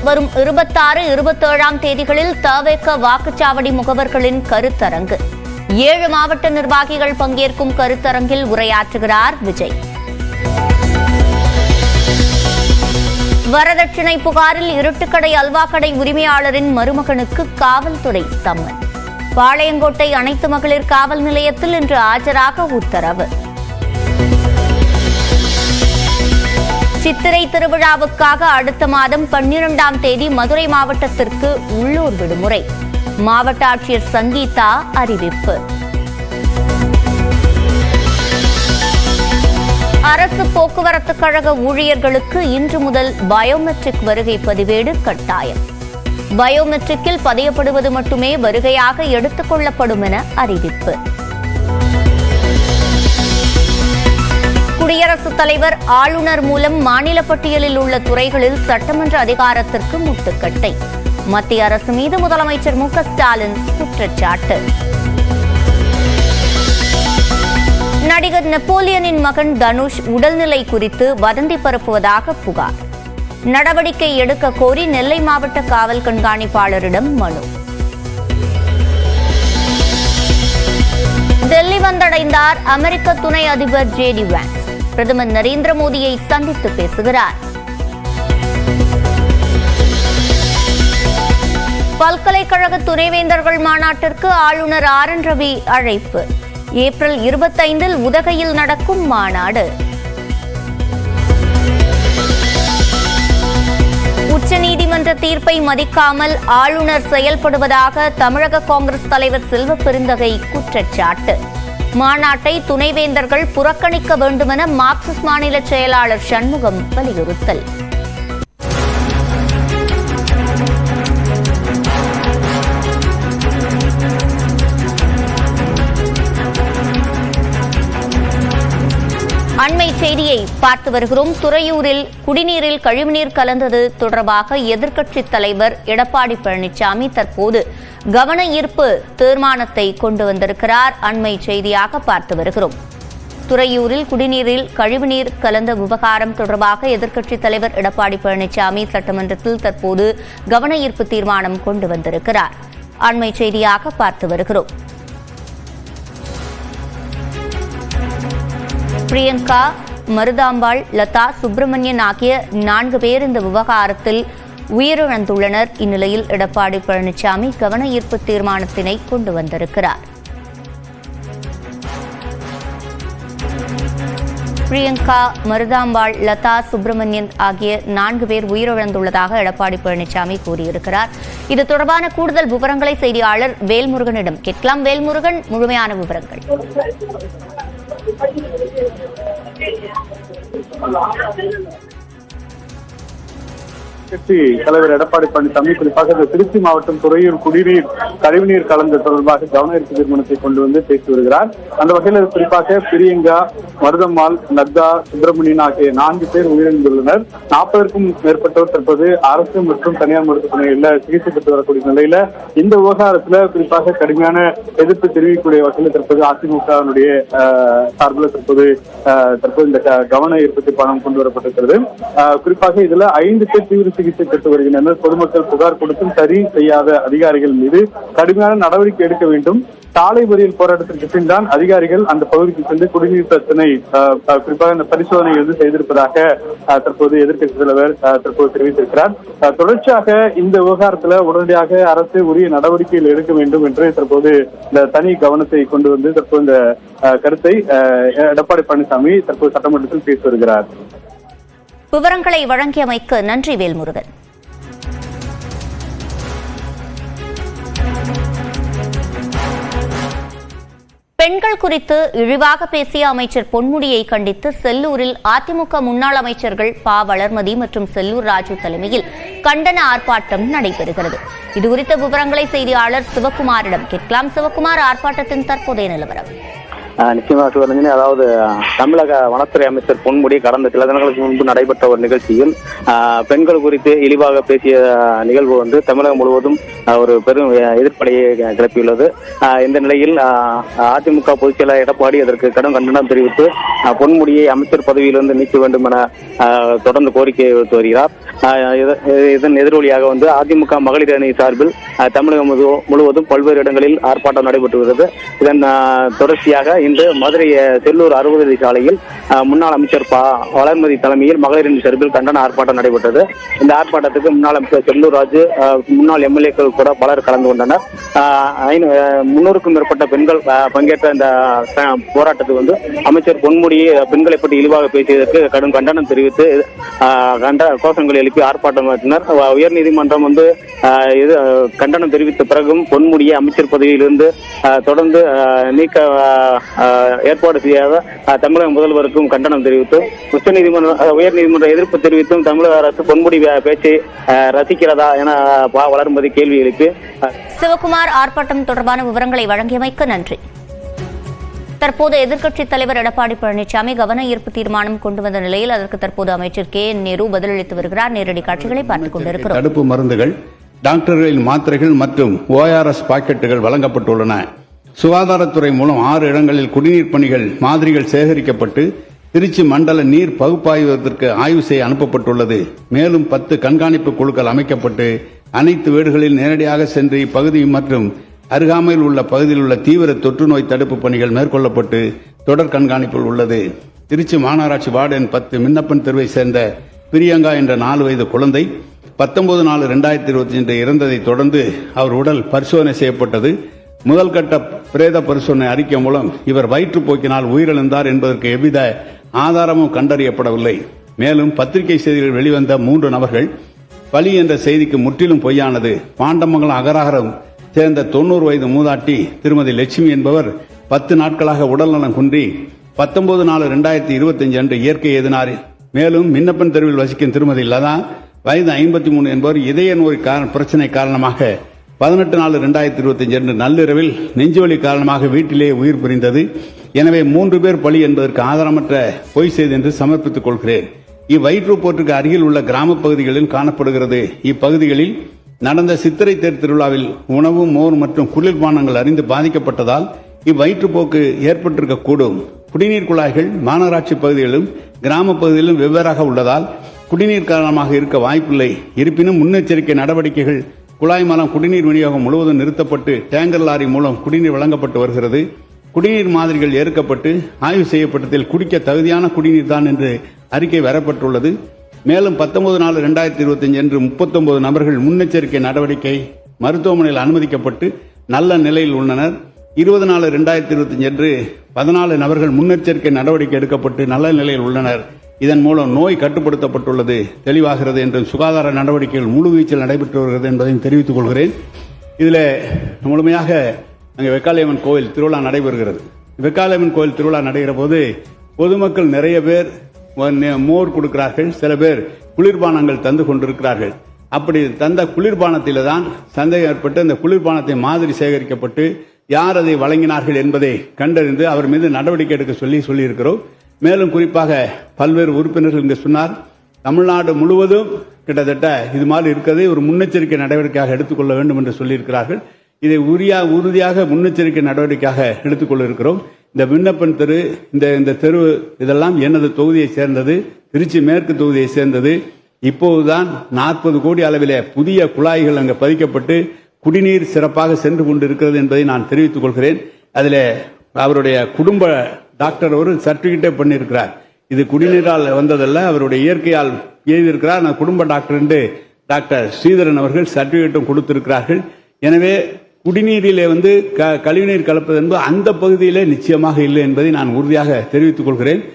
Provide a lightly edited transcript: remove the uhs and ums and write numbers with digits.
வரும் 26, 27ஆம் தேதிகளில் தவேக வாக்குச்சாவடி முகவர்களின் கருத்தரங்கு. 7 மாவட்ட நிர்வாகிகள் பங்கேற்கும் கருத்தரங்கில் உரையாற்றுகிறார் விஜய். வரதட்சணை புகாரில் இருட்டுக்கடை அல்வா கடை உரிமையாளரின் மருமகனுக்கு காவல்துறை சம்மன். பாளையங்கோட்டை அனைத்து மகளிர் காவல் நிலையத்தில் இன்று ஆஜராக உத்தரவு. சித்திரை திருவிழாவுக்காக அடுத்த மாதம் 12ஆம் தேதி மதுரை மாவட்டத்திற்கு உள்ளூர் விடுமுறை. மாவட்ட ஆட்சியர் சங்கீதா அறிவிப்பு. அரசு போக்குவரத்து கழக ஊழியர்களுக்கு இன்று முதல் பயோமெட்ரிக் வருகை பதிவேடு கட்டாயம். பயோமெட்ரிக்கில் பதியப்படுவது மட்டுமே வருகையாக எடுத்துக் கொள்ளப்படும் என அறிவிப்பு. குடியரசுத் தலைவர் ஆளுநர் மூலம் மாநில பட்டியலில் உள்ள துறைகளில் சட்டமன்ற அதிகாரத்திற்கு முட்டுக்கட்டை. மத்திய அரசு மீது முதலமைச்சர் மு க ஸ்டாலின் குற்றச்சாட்டு. நடிகர் நெப்போலியனின் மகன் தனுஷ் உடல்நிலை குறித்து வதந்தி பரப்புவதாக புகார். நடவடிக்கை எடுக்க கோரி நெல்லை மாவட்ட காவல் கண்காணிப்பாளரிடம் மனு. டெல்லி வந்தடைந்தார் அமெரிக்க துணை அதிபர் JD வான்ஸ். பிரதமர் நரேந்திர மோடியை சந்தித்து பேசுகிறார். பல்கலைக்கழக துணைவேந்தர்கள் மாநாட்டிற்கு ஆளுநர் RN ரவி அழைப்பு. ஏப்ரல் 25இல் உதகையில் நடக்கும் மாநாடு. உச்சநீதிமன்ற தீர்ப்பை மதிக்காமல் ஆளுநர் செயல்படுவதாக தமிழக காங்கிரஸ் தலைவர் செல்வ பெருந்தகை குற்றச்சாட்டு. மாநாட்டை துணைவேந்தர்கள் புறக்கணிக்க வேண்டுமென மார்க்சிஸ்ட் மாநில செயலாளர் சண்முகம் வலியுறுத்தல். அண்மை செய்தியை பார்த்து வருகிறோம். துறையூரில் குடிநீரில் கழிவுநீர் கலந்தது தொடர்பாக எதிர்க்கட்சித் தலைவர் எடப்பாடி பழனிசாமி தற்போது கவன ஈர்ப்பு தீர்மானத்தை கொண்டு வந்திருக்கிறார். அண்மை செய்தியாக பார்த்து வருகிறோம். துறையூரில் குடிநீரில் கழிவுநீர் கலந்த விவகாரம் தொடர்பாக எதிர்க்கட்சித் தலைவர் எடப்பாடி பழனிசாமி சட்டமன்றத்தில் தற்போது கவன ஈர்ப்பு தீர்மானம் கொண்டு வந்திருக்கிறார். அண்மை செய்தியாக பார்த்து வருகிறோம். பிரியங்கா, மருதாம்பாள், லதா, சுப்பிரமணியன் ஆகிய 4 பேர் இந்த விவகாரத்தில் உயிரிழந்துள்ளனர். இந்நிலையில் எடப்பாடி பழனிசாமி கவன ஈர்ப்பு தீர்மானத்தினை கொண்டு வந்திருக்கிறார். பிரியங்கா, மருதாம்பாள், லதா, சுப்பிரமணியன் ஆகிய 4 பேர் உயிரிழந்துள்ளதாக எடப்பாடி பழனிசாமி கூறியிருக்கிறார். இது தொடர்பான கூடுதல் விவரங்களை செய்தியாளர் வேல்முருகனிடம் கேட்கலாம். வேல்முருகன், முழுமையான விவரங்கள். கட்சி தலைவர் எடப்பாடி பழனிசாமி குறிப்பாக திருச்சி மாவட்டம் துறையூர் குடிநீர் கழிவுநீர் கலந்து தொடர்பாக கவன ஈர்ப்பு தீர்மானத்தை கொண்டு வந்து பேசி வருகிறார். அந்த வகையில் குறிப்பாக பிரியங்கா, மருதம்மாள், நத்தா, சுப்பிரமணியன் ஆகிய 4 பேர் உயிரிழந்துள்ளனர். 40க்கும் மேற்பட்டோர் தற்போது அரசு மற்றும் தனியார் மருத்துவமனையில் சிகிச்சை பெற்று வரக்கூடிய நிலையில இந்த விவகாரத்துல குறிப்பாக கடுமையான எதிர்ப்பு தெரிவிக்கக்கூடிய வகையில் தற்போது அதிமுகவினுடைய சார்பில் தற்போது இந்த கவன ஈர்ப்பு தீர்மானம் கொண்டு வரப்பட்டிருக்கிறது. குறிப்பாக இதுல 5 பேர் தீவிர சிகிச்சை பெற்று வருகின்றனர். பொதுமக்கள் புகார் கொடுத்தும் சரி செய்யாத அதிகாரிகள் மீது கடுமையான நடவடிக்கை எடுக்க வேண்டும். சாலை மறியல் போராட்டத்திற்கு பின் தான் அதிகாரிகள் அந்த பகுதிக்கு சென்று குடிநீர் பிரச்சனை குறிப்பாக இந்த பரிசோதனை செய்திருப்பதாக தற்போது எதிர்க்கட்சி தலைவர் தற்போது தெரிவித்திருக்கிறார். தொடர்ச்சியாக இந்த விவகாரத்துல உடனடியாக அரசு உரிய நடவடிக்கைகள் எடுக்க வேண்டும் என்று தற்போது இந்த தனி கவனத்தை கொண்டு வந்து தற்போது இந்த கருத்தை எடப்பாடி பழனிசாமி தற்போது சட்டமன்றத்தில் பேசி வருகிறார். விவரங்களை வழங்கியமைக்கு நன்றி வேல்முருகன். பெண்கள் குறித்து இழிவாக பேசிய அமைச்சர் பொன்முடியை கண்டித்து செல்லூரில் அதிமுக முன்னாள் அமைச்சர்கள் ப. வளர்மதி மற்றும் செல்லூர் ராஜு தலைமையில் கண்டன ஆர்ப்பாட்டம் நடைபெறுகிறது. இதுகுறித்த விவரங்களை செய்தியாளர் சிவகுமாரிடம் கேட்கலாம். சிவகுமார், ஆர்ப்பாட்டத்தின் தற்போதைய நிலவரம். நிச்சயமாக சிவரஞ்சனி, அதாவது தமிழக வனத்துறை அமைச்சர் பொன்முடி கடந்த சில தினங்களுக்கு முன்பு நடைபெற்ற ஒரு நிகழ்ச்சியில் பெண்கள் குறித்து இழிவாக பேசிய நிகழ்வு தமிழகம் முழுவதும் ஒரு பெரும் எதிர்ப்படையை கிளப்பியுள்ளது. இந்த நிலையில் அதிமுக பொதுச் செயலாளர் எடப்பாடி அதற்கு கடும் கண்டனம் தெரிவித்து பொன்முடியை அமைச்சர் பதவியிலிருந்து நீக்க வேண்டும் என தொடர்ந்து கோரிக்கை விடுத்து வருகிறார். இதன் எதிரொலியாக வந்து அதிமுக மகளிர் அணி சார்பில் தமிழகம் முழுவதும் பல்வேறு இடங்களில் ஆர்ப்பாட்டம் நடைபெற்று வருகிறது. இதன் தொடர்ச்சியாக இன்று மதுரை செல்லூர் 60 சாலையில் முன்னாள் அமைச்சர் வளர்மதி தலைமையில் மகளிர் அணி சார்பில் கண்டன ஆர்ப்பாட்டம் நடைபெற்றது. இந்த ஆர்ப்பாட்டத்துக்கு முன்னாள் அமைச்சர் செல்லூர் ராஜு, முன்னாள் எம்எல்ஏக்கள் கூட பலர் கலந்து கொண்டனர். 300க்கும் மேற்பட்ட பெண்கள் பங்கேற்ற இந்த போராட்டத்துக்கு வந்து அமைச்சர் பொன்முடி பெண்களை பற்றி இழிவாக பேசியதற்கு கடும் கண்டனம் தெரிவித்து கோஷங்களை எழுப்பி ஆர்ப்பாட்டம் நடத்தினர். உயர்நீதிமன்றம் வந்து கண்டனம் தெரிவித்த பிறகும் பொன்முடியை அமைச்சர் பதவியிலிருந்து தொடர்ந்து நீக்க ஏற்பாடு செய்யாத தமிழக முதல்வருக்கும் கண்டனம் தெரிவித்து உயர்நீதிமன்ற எதிர்ப்பு தெரிவித்தும் தமிழக அரசு பொன்முடி பேச்சை ரசிக்கிறதா என வளர்மதி கேள்வி எழுப்பி சிவகுமார் ஆர்ப்பாட்டம் தொடர்பான விவரங்களை வழங்கியமைக்கு நன்றி. தற்போது எதிர்க்கட்சித் தலைவர் எடப்பாடி பழனிசாமி கவன ஈர்ப்பு தீர்மானம் கொண்டு வந்த நிலையில் அதற்கு தற்போது அமைச்சர் KN நேரு பதிலளித்து வருகிறார். நேரடி காட்சிகளை பார்த்துக் கொண்டிருக்கிறோம். தடுப்பு மருந்துகள், டாக்டர்களின் மாத்திரைகள் மற்றும் ORS பாக்கெட்டுகள் வழங்கப்பட்டுள்ளன. சுகாதாரத்துறை மூலம் 6 இடங்களில் குடிநீர் பணிகள் மாதிரிகள் சேகரிக்கப்பட்டு திருச்சி மண்டல நீர் பகுப்பாய்வதற்கு ஆய்வு செய்ய அனுப்பப்பட்டுள்ளது. மேலும் 10 கண்காணிப்பு குழுக்கள் அமைக்கப்பட்டு அனைத்து வீடுகளில் நேரடியாக சென்று இப்பகுதி மற்றும் அருகாமையில் உள்ள பகுதியில் உள்ள தீவிர தொற்று நோய் தடுப்பு பணிகள் மேற்கொள்ளப்பட்டு தொடர் கண்காணிப்பில் உள்ளது. திருச்சி மாநகராட்சி வார்டு எண் 10 மின்னப்பன் தெருவை சேர்ந்த பிரியங்கா என்ற 4 வயது குழந்தை 19/4/2025 இறந்ததை தொடர்ந்து அவர் உடல் பரிசோதனை செய்யப்பட்டது. முதல் கட்ட பிரேத பரிசோதனை அறிக்கை மூலம் இவர் வயிற்றுப்போக்கினால் உயிரிழந்தார் என்பதற்கு எவ்வித ஆதாரமும் கண்டறியப்படவில்லை. மேலும் பத்திரிகை செய்திகள் வெளிவந்த 3 நபர்கள் பலி என்ற செய்திக்கு முற்றிலும் பொய்யானது. பாண்டமங்கலம் அகராகரம் சேர்ந்த 90 வயது மூதாட்டி திருமதி லட்சுமி என்பவர் 10 நாட்களாக உடல்நலம் குன்றி 19/4/2025 அன்று இயற்கை எதினார். மேலும் மின்னப்பன் தெருவில் வசிக்கும் திருமதி லதா வயது 53 என்பவர் இதய நோய் பிரச்சனை காரணமாக 18/4/2025 அன்று நள்ளிரவில் நெஞ்சுவலி காரணமாக வீட்டிலேயே உயிர் பிரிந்தது. எனவே 3 பேர் பலி என்பதற்கு ஆதாரமற்ற பொய் செய்தி என்று சமர்ப்பித்துக் கொள்கிறேன். இவ்வயிற்றுப்போற்றுக்கு அருகில் உள்ள கிராம பகுதிகளில் காணப்படுகிறது. இப்பகுதிகளில் நடந்த சித்திரை தேர் திருவிழாவில் உணவு, மோர் மற்றும் குளிர்பானங்கள் அறிந்து பாதிக்கப்பட்டதால் இவ்வயிற்றுப்போக்கு ஏற்பட்டிருக்கக்கூடும். குடிநீர் குழாய்கள் மாநகராட்சி பகுதிகளிலும் கிராம பகுதிகளிலும் வெவ்வேறாக உள்ளதால் குடிநீர் காரணமாக இருக்க வாய்ப்பில்லை. இருப்பினும் முன்னெச்சரிக்கை நடவடிக்கைகள் குழாய் மூலம் குடிநீர் விநியோகம் முழுவதும் நிறுத்தப்பட்டு டேங்கர் லாரி மூலம் குடிநீர் வழங்கப்பட்டு வருகிறது. குடிநீர் மாதிரிகள் ஏற்கப்பட்டு ஆய்வு செய்யப்பட்டதில் குடிக்க தகுதியான குடிநீர் தான் என்று அறிக்கை வரப்பட்டுள்ளது. மேலும் 19/4/2025 அன்று 39 நபர்கள் முன்னெச்சரிக்கை நடவடிக்கை மருத்துவமனையில் அனுமதிக்கப்பட்டு நல்ல நிலையில் உள்ளனர். 20/4/2025 அன்று 14 நபர்கள் முன்னெச்சரிக்கை நடவடிக்கை எடுக்கப்பட்டு நல்ல நிலையில் உள்ளனர். இதன் மூலம் நோய் கட்டுப்படுத்தப்பட்டுள்ளது தெளிவாகிறது என்றும் சுகாதார நடவடிக்கைகள் முழுவீச்சில் நடைபெற்று வருகிறது என்பதையும் தெரிவித்துக் கொள்கிறேன். இதில் முழுமையாக அங்கே வெக்காளியம்மன் கோவில் திருவிழா நடைபெறுகிறது. வெக்காளியம்மன் கோவில் திருவிழா நடைகிற போது பொதுமக்கள் நிறைய பேர் மோர் கொடுக்கிறார்கள், சில பேர் குளிர்பானங்கள் தந்து கொண்டிருக்கிறார்கள். அப்படி தந்த குளிர்பானத்தில் தான் சந்தேகம் ஏற்பட்டு அந்த குளிர்பானத்தை மாதிரி சேகரிக்கப்பட்டு யார் அதை வழங்கினார்கள் என்பதை கண்டறிந்து அவர் மீது நடவடிக்கை எடுக்க சொல்லியிருக்கிறோம். மேலும் குறிப்பாக பல்வேறு உறுப்பினர்கள் இங்கு சொன்னார், தமிழ்நாடு முழுவதும் கிட்டத்தட்ட இது மாதிரி இருக்கிறது ஒரு முன்னெச்சரிக்கை நடவடிக்கையாக எடுத்துக்கொள்ள வேண்டும் என்று சொல்லியிருக்கிறார்கள். இதை உறுதியாக முன்னெச்சரிக்கை நடவடிக்கையாக எடுத்துக்கொள்ள இருக்கிறோம். இந்த விண்ணப்பன் தெரு, இந்த தெரு இதெல்லாம் எனது தொகுதியை சேர்ந்தது, திருச்சி மேற்கு தொகுதியை சேர்ந்தது. இப்போதுதான் 40 கோடி அளவிலே புதிய குழாய்கள் அங்கு பதிக்கப்பட்டு குடிநீர் சிறப்பாக சென்று கொண்டிருக்கிறது என்பதை நான் தெரிவித்துக் கொள்கிறேன். அதில் அவருடைய குடும்ப டாக்டர் ஒரு சர்டிபிகேட்டே பண்ணியிருக்கிறார். இது குடிநீரால் வந்ததல்ல, அவருடைய இயற்கையால் எழுதியிருக்கிறார். நான் குடும்ப டாக்டர் என்று டாக்டர் ஸ்ரீதரன் அவர்கள் சர்டிபிகேட்டும் கொடுத்திருக்கிறார்கள். எனவே குடிநீரிலே கழிவுநீர் கலப்பது என்பது அந்த பகுதியிலே நிச்சயமாக இல்லை என்பதை நான் உறுதியாக தெரிவித்துக் கொள்கிறேன்.